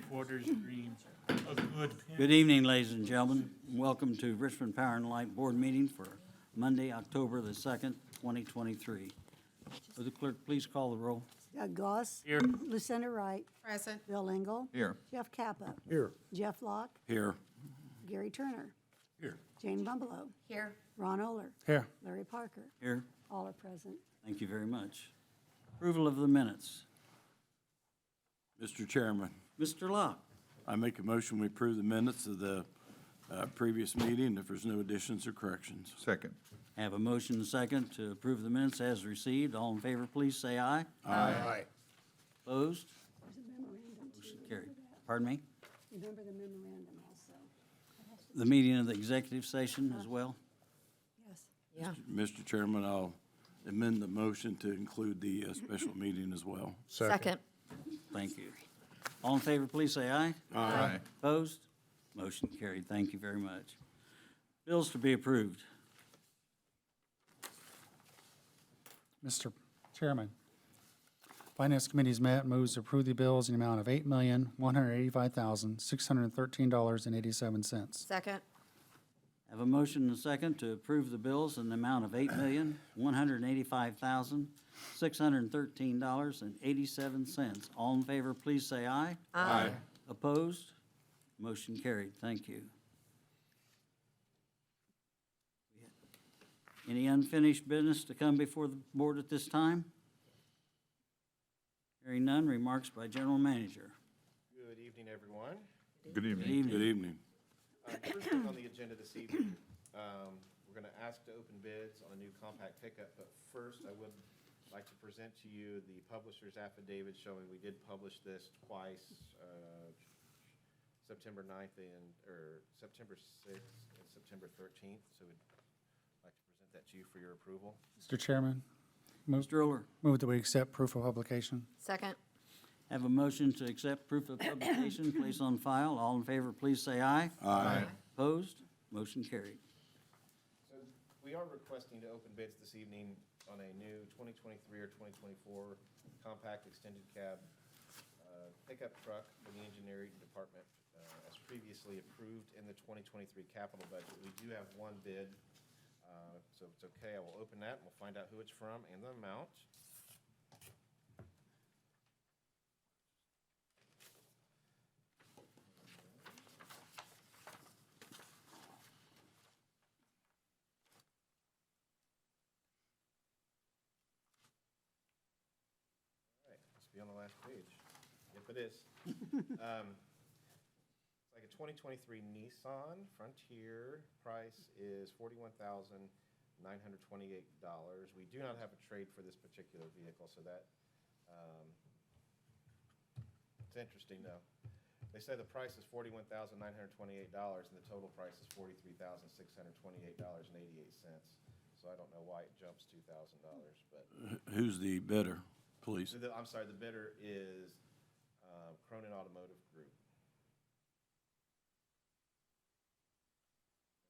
three-quarters dream of good. Good evening, ladies and gentlemen. Welcome to Richmond Power and Light Board meeting for Monday, October the 2nd, 2023. Would the clerk please call the roll? Doug Goss. Here. Lucinda Wright. Present. Bill Engel. Here. Jeff Kappa. Here. Jeff Locke. Here. Gary Turner. Here. Jane Bumbelow. Here. Ron Oler. Here. Larry Parker. Here. All are present. Thank you very much. Approval of the minutes. Mr. Chairman, Mr. Locke, I make a motion we approve the minutes of the previous meeting if there's no additions or corrections. Second. I have a motion and a second to approve the minutes as received. All in favor, please say aye. Aye. Opposed? There's a memorandum Motion too. carried. Pardon me? Remember the memorandum also. The meeting of the executive session as well? Yes. Yeah. Mr. Chairman, I'll amend the motion to include the special meeting as well. Second. Thank you. All in favor, please say aye. Aye. Opposed? Motion carried. Thank you very much. Bills to be approved. Mr. Chairman, Finance Committee's met, moves to approve the bills in the amount of $8,185,613.87. Second. Have a motion and a second to approve the bills in the amount of $8,185,613.87. All in favor, please say aye. Aye. Opposed? Motion carried. Thank you. Any unfinished business to come before the board at this time? Hearing none, remarks by General Manager. Good evening, everyone. Good Good evening. evening. Good evening. First thing on the agenda this evening, we're going to ask to open bids on a new compact pickup, but first I would like to present to you the publisher's affidavit showing we did publish this twice, September 9th or September 6th and September 13th, so we'd like to present that to you for your approval. Mr. Chairman, Mr. Oler, move that we accept proof of publication. Second. have a motion to accept proof of publication, place on file. All in favor, please say aye. Aye. Opposed? Motion carried. So we are requesting to open bids this evening on a new 2023 or 2024 compact extended cab pickup truck for the engineering department as previously approved in the 2023 capital budget. We do have one bid, so if it's okay, I will open that and we'll find out who it's from and the amount. Must be on the last page. Yep, it is. It's like a 2023 Nissan Frontier. Price is $41,928. We do not have a trade for this particular vehicle, so that it's interesting though. They say the price is $41,928 and the total price is $43,628.88. So I don't know why it jumps $2,000, but. Who's the bidder, please? I'm sorry, the bidder is Cronin Automotive Group.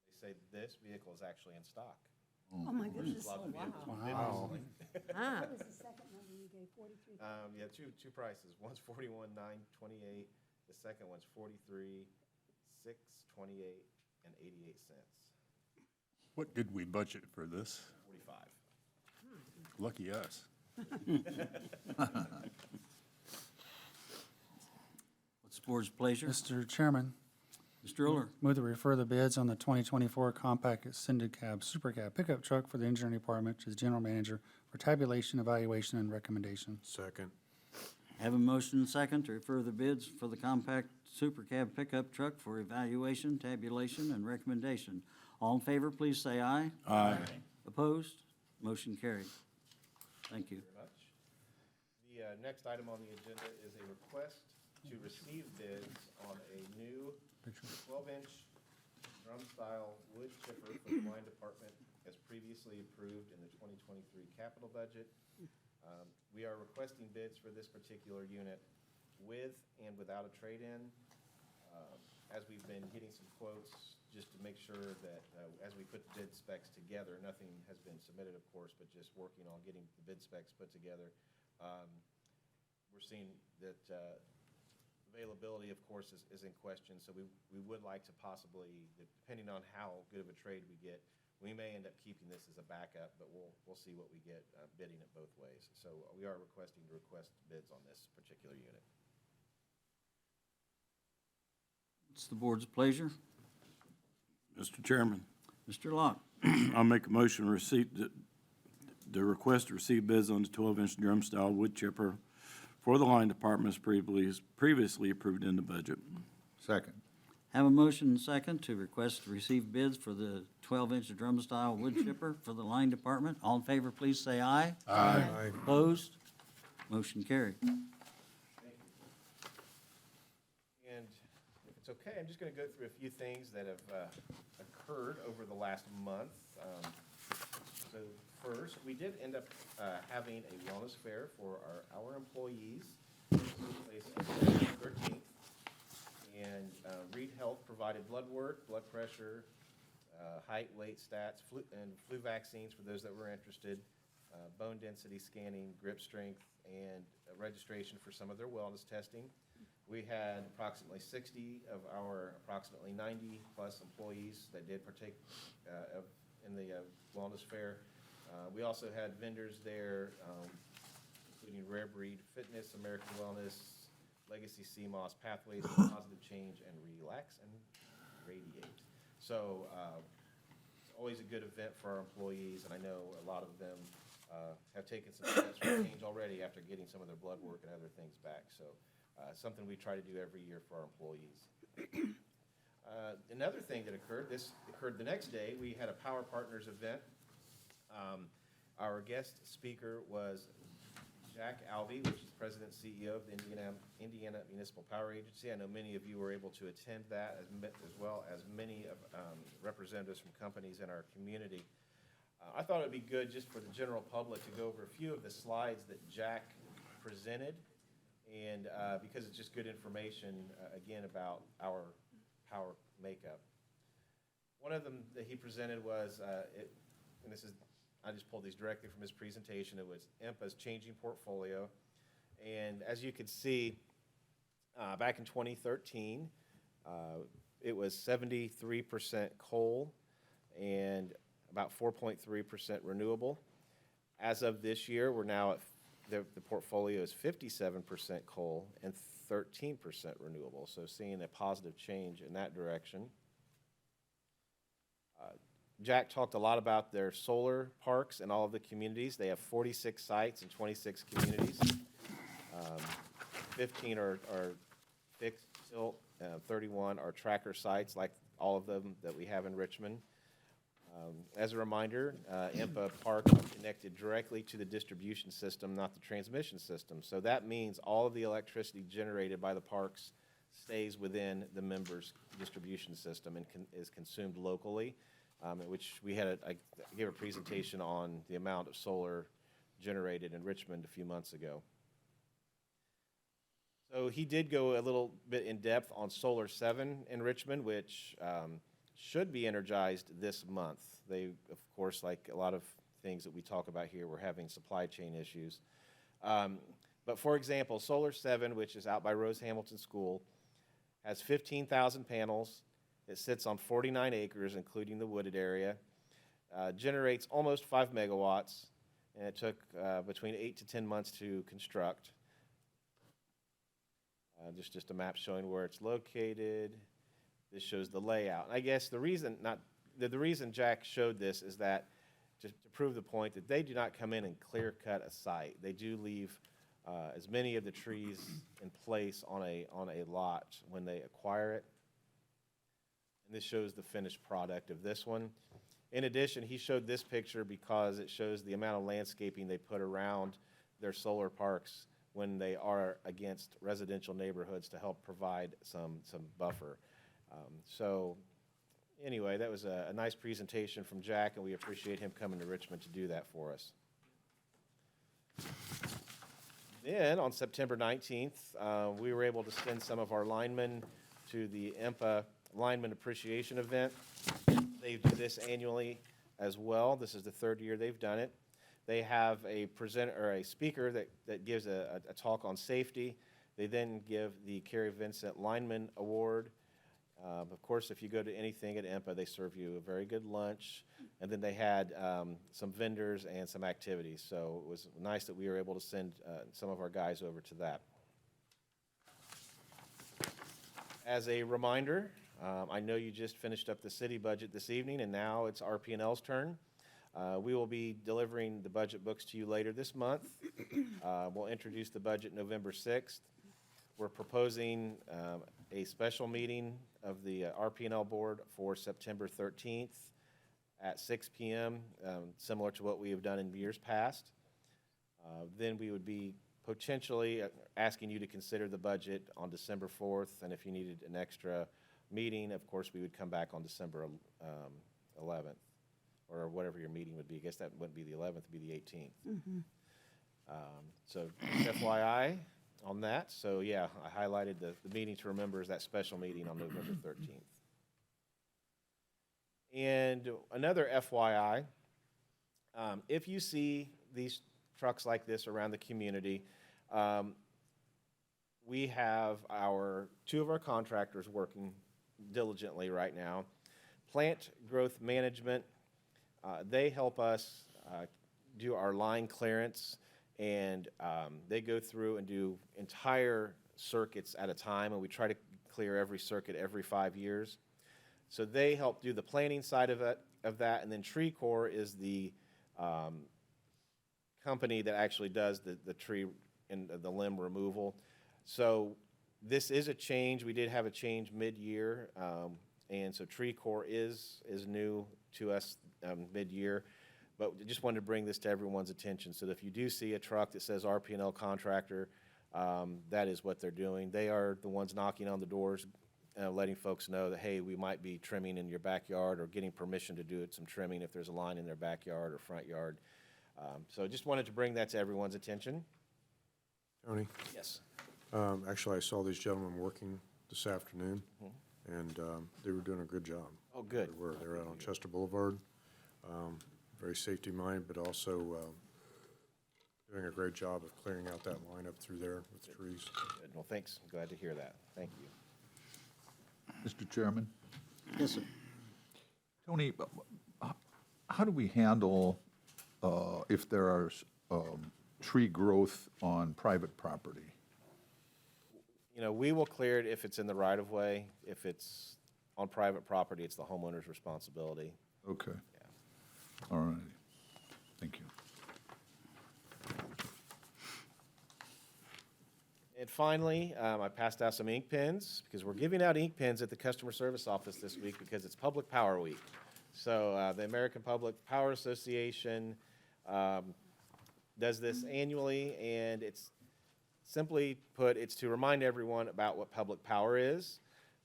They say this vehicle is actually in stock. Oh, my goodness. A lot of vehicles were Wow. Ah. What was the second number you gave? 43? Yeah, two prices. One's $41,928. The second one's $43,628 and 88 cents. What did we budget for this? 45. Lucky us. What's the board's pleasure? Mr. Chairman, Mr. Oler, move to refer the bids on the 2024 compact extended cab super cab pickup truck for the engineering department to the general manager for tabulation, evaluation, and recommendation. Second. have a motion and second to refer the bids for the compact super cab pickup truck for evaluation, tabulation, and recommendation. All in favor, please say aye. Aye. Opposed? Motion carried. Thank you. Very much. The next item on the agenda is a request to receive bids on a new 12-inch drum-style wood chipper for the mine department as previously approved in the 2023 capital budget. We are requesting bids for this particular unit with and without a trade-in. As we've been getting some quotes, just to make sure that as we put bid specs together, nothing has been submitted, of course, but just working on getting the bid specs put together. We're seeing that Availability, of course, is in question, so we would like to possibly, depending on how good of a trade we get, we may end up keeping this as a backup, but we'll see what we get bidding it both ways. So we are requesting bids on this particular unit. It's the board's pleasure. Mr. Chairman, Mr. Locke. I'll make a motion to receipt, the request to receive bids on the 12-inch drum-style wood chipper for the line department as previously approved in the budget. Second. Have a motion and second to request to receive bids for the 12-inch drum-style wood chipper for the line department. All in favor, please say aye. Aye. Opposed? Motion carried. And if it's okay, I'm just going to go through a few things that have occurred over the last month. So first, we did end up having a wellness fair for our employees. This took place on September 13th. And Reed Health provided blood work, blood pressure, height, weight stats, and flu vaccines for those that were interested, bone density scanning, grip strength, and registration for some of their wellness testing. We had approximately 60 of our approximately 90-plus employees that did partake in the wellness fair. We also had vendors there, including Rare Breed Fitness, American Wellness, Legacy CMOS, Pathways to Positive Change, and Relax and Radiate. So it's always a good event for our employees, and I know a lot of them have taken some steps for change already after getting some of their blood work and other things back. So something we try to do every year for our employees. Another thing that occurred, this occurred the next day, we had a Power Partners event. Our guest speaker was Jack Alvey, which is President and CEO of the Indiana Municipal Power Agency. I know many of you were able to attend that, as well as many of representatives from companies in our community. I thought it would be good just for the general public to go over a few of the slides that Jack presented, and because it's just good information, again, about our power makeup. One of them that he presented was, and this is, I just pulled these directly from his presentation. It was IMPA's changing portfolio. And as you can see, back in 2013, it was 73% coal and about 4.3% renewable. As of this year, we're now at, the portfolio is 57% coal and 13% renewable. So seeing a positive change in that direction. Jack talked a lot about their solar parks in all of the communities. They have 46 sites in 26 communities. 15 are fixed tilt, 31 are tracker sites, like all of them that we have in Richmond. As a reminder, IMPA parks are connected directly to the distribution system, not the transmission system. So that means all of the electricity generated by the parks stays within the members' distribution system and is consumed locally. Which we had, I gave a presentation on the amount of solar generated in Richmond a few months ago. So he did go a little bit in depth on Solar 7 in Richmond, which should be energized this month. They, of course, like a lot of things that we talk about here, we're having supply chain issues. But for example, Solar 7, which is out by Rose Hamilton School, has 15,000 panels. It sits on 49 acres, including the wooded area, generates almost 5 megawatts, and it took between 8 to 10 months to construct. Just a map showing where it's located. This shows the layout. And I guess the reason Jack showed this is that to prove the point that they do not come in and clear cut a site. They do leave as many of the trees in place on a lot when they acquire it. And this shows the finished product of this one. In addition, he showed this picture because it shows the amount of landscaping they put around their solar parks when they are against residential neighborhoods to help provide some buffer. So anyway, that was a nice presentation from Jack, and we appreciate him coming to Richmond to do that for us. Then on September 19th, we were able to send some of our linemen to the IMPA Lineman Appreciation Event. They do this annually as well. This is the third year they've done it. They have a presenter or a speaker that gives a talk on safety. They then give the Kerry Vincent Lineman Award. Of course, if you go to anything at IMPA, they serve you a very good lunch. And then they had some vendors and some activities. So it was nice that we were able to send some of our guys over to that. As a reminder, I know you just finished up the city budget this evening, and now it's RP&L's turn. We will be delivering the budget books to you later this month. We'll introduce the budget November 6th. We're proposing a special meeting of the RP&L board for September 13th at 6 p.m., similar to what we have done in years past. Then we would be potentially asking you to consider the budget on December 4th, and if you needed an extra meeting, of course, we would come back on December 11th, or whatever your meeting would be. I guess that wouldn't be the 11th, it'd be the 18th. So FYI on that. So yeah, I highlighted the meeting to remember is that special meeting on November 13th. And another FYI, if you see these trucks like this around the community, we have two of our contractors working diligently right now. Plant Growth Management, they help us do our line clearance, and they go through and do entire circuits at a time, and we try to clear every circuit every 5 years. So they help do the planning side of that, and then Tree Core is the company that actually does the tree and the limb removal. So this is a change. We did have a change mid-year, and so Tree Core is new to us mid-year. But we just wanted to bring this to everyone's attention. So that if you do see a truck that says RP&L Contractor, that is what they're doing. They are the ones knocking on the doors, letting folks know that, hey, we might be trimming in your backyard, or getting permission to do some trimming if there's a line in their backyard or front yard. So just wanted to bring that to everyone's attention. Tony, Yes. actually, I saw these gentlemen working this afternoon, and they were doing a good job. Oh, good. They were out on Chester Boulevard, very safety-minded, but also doing a great job of clearing out that line up through there with the trees. Good. Well, thanks. Glad to hear that. Thank you. Mr. Chairman, Yes, sir. Tony, how do we handle if there are tree growth on private property? You know, we will clear it if it's in the right-of-way. If it's on private property, it's the homeowner's responsibility. Okay. All right. Thank you. And finally, I passed out some ink pens, because we're giving out ink pens at the customer service office this week because it's Public Power Week. So the American Public Power Association does this annually, and it's simply put, it's to remind everyone about what public power is.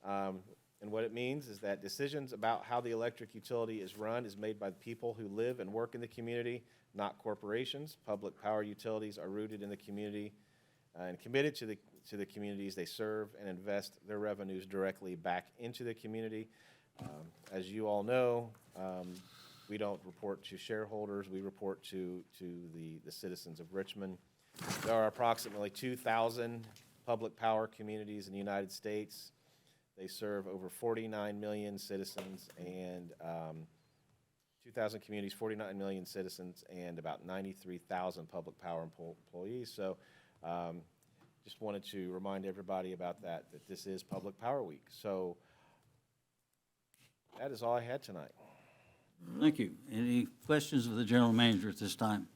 And what it means is that decisions about how the electric utility is run is made by the people who live and work in the community, not corporations. Public power utilities are rooted in the community and committed to the communities they serve, and invest their revenues directly back into the community. As you all know, we don't report to shareholders. We report to the citizens of Richmond. There are approximately 2,000 public power communities in the United States. They serve over 49 million citizens, and 2,000 communities, 49 million citizens, and about 93,000 public power employees. So just wanted to remind everybody about that this is Public Power Week. So that is all I had tonight. Thank you. Any questions of the general manager at this time?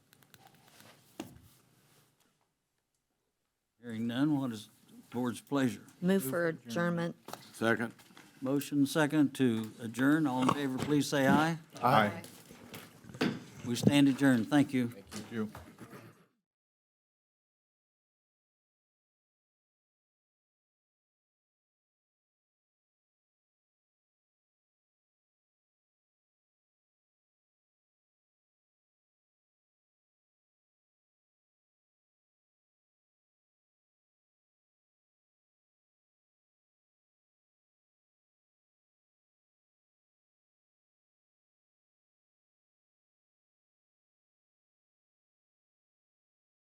Hearing none, what is the board's pleasure? Move for adjournment. Second? Motion second to adjourn. All in favor, please say aye. Aye. We stand adjourned. Thank you. Thank you.